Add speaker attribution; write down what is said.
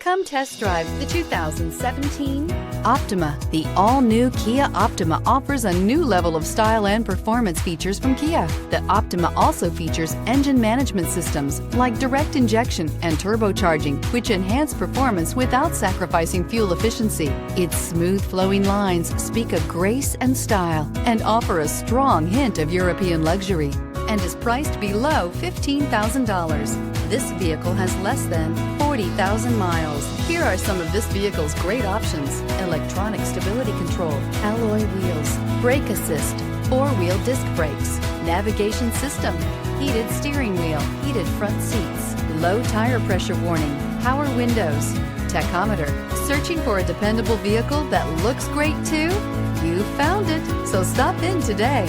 Speaker 1: Come test drive the 2017 Optima. The all-new Kia Optima offers a new level of style and performance features from Kia. The Optima also features engine management systems like direct injection and turbocharging, which enhance performance without sacrificing fuel efficiency. Its smooth flowing lines speak of grace and style and offer a strong hint of European luxury, and is priced below $15,000. This vehicle has less than 40,000 miles. Here are some of this vehicle's great options: electronic stability control, alloy wheels, brake assist, four-wheel disc brakes, navigation system, heated steering wheel, heated front seats, low tire pressure warning, power windows, tachometer. Searching for a dependable vehicle that looks great too? You found it, so stop in today.